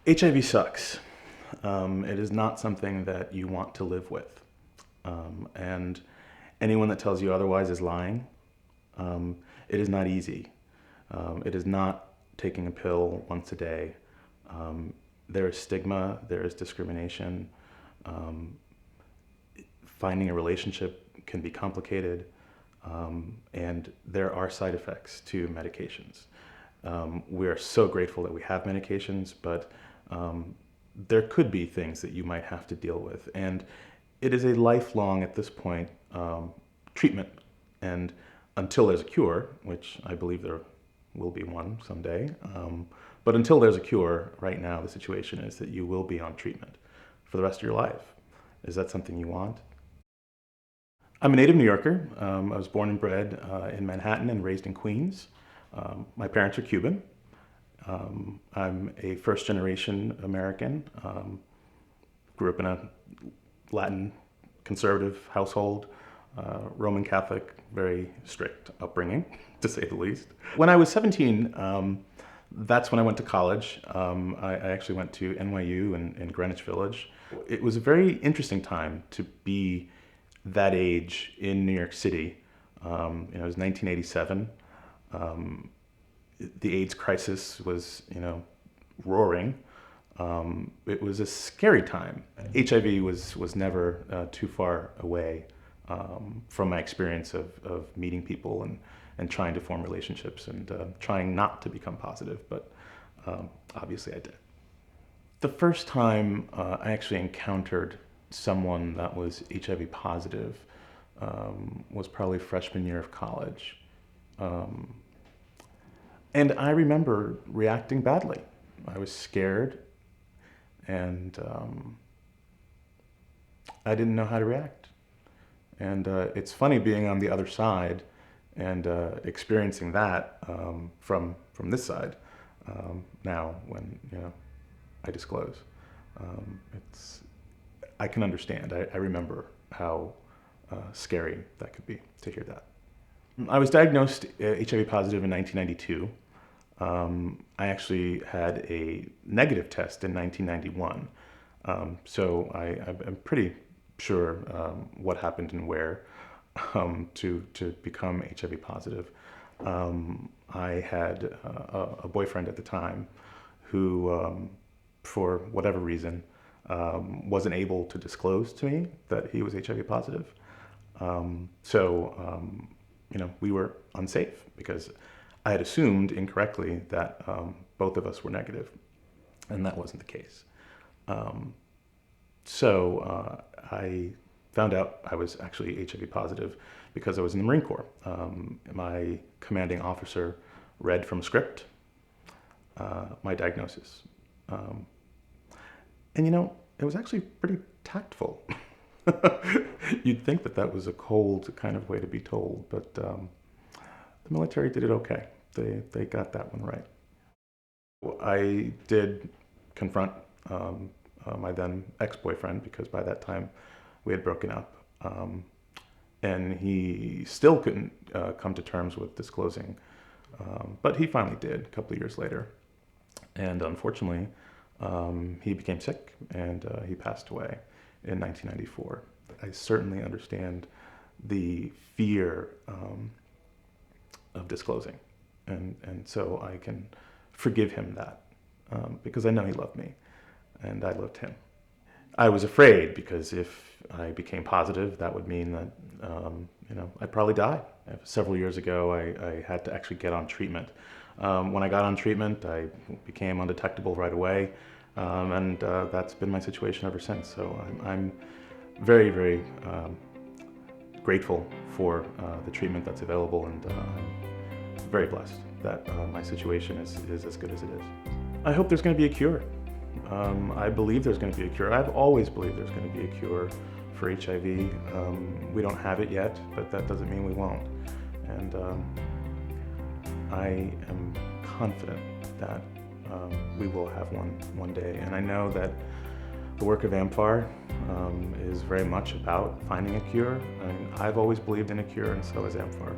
HIV sucks. It is not something that you want to live with. And anyone that tells you otherwise is lying. It is not easy. It is not taking a pill once a day. There is stigma, there is discrimination. Finding a relationship can be complicated, and there are side effects to medications. We are so grateful that we have medications, but there could be things that you might have to deal with. And it is a lifelong, at this point, treatment. And until there's a cure, which I believe there will be one someday, but until there's a cure, right now the situation is that you will be on treatment for the rest of your life. Is that something you want? I'm a native New Yorker. I was born and bred in Manhattan and raised in Queens. My parents are Cuban. I'm a first generation American. Grew up in a Latin conservative household, Roman Catholic, very strict upbringing, to say the least. When I was 17, that's when I went to college. I actually went to NYU in Greenwich Village. It was a very interesting time to be that age in New York City. It was 1987. The AIDS crisis was, roaring. It was a scary time. HIV was never too far away from my experience of meeting people and trying to form relationships and trying not to become positive, but obviously I did. The first time I actually encountered someone that was HIV positive was probably freshman year of college. And I remember reacting badly. I was scared, and I didn't know how to react. And it's funny being on the other side and experiencing that from this side now when I disclose. I can understand. I remember how scary that could be to hear that. I was diagnosed HIV positive in 1992. I actually had a negative test in 1991. So I'm pretty sure what happened and where to become HIV positive. I had a boyfriend at the time who, for whatever reason, wasn't able to disclose to me that he was HIV positive. We were unsafe because I had assumed incorrectly that both of us were negative, and that wasn't the case. I found out I was actually HIV positive because I was in the Marine Corps. My commanding officer read from a script my diagnosis. It was actually pretty tactful. You'd think that was a cold kind of way to be told, but the military did it okay. They got that one right. I did confront my then ex-boyfriend because by that time we had broken up. And he still couldn't come to terms with disclosing, but he finally did a couple of years later. And unfortunately, he became sick and he passed away in 1994. I certainly understand the fear of disclosing, and so I can forgive him that because I know he loved me and I loved him. I was afraid because if I became positive, that would mean that I'd probably die. Several years ago, I had to actually get on treatment. When I got on treatment, I became undetectable right away, and that's been my situation ever since. So I'm very, very grateful for the treatment that's available, and I'm very blessed that my situation is as good as it is. I hope there's going to be a cure. I believe there's going to be a cure. I've always believed there's going to be a cure for HIV. We don't have it yet, but that doesn't mean we won't. And I am confident that we will have one day. And I know that the work of amfAR is very much about finding a cure. I mean, I've always believed in a cure, and so has amfAR.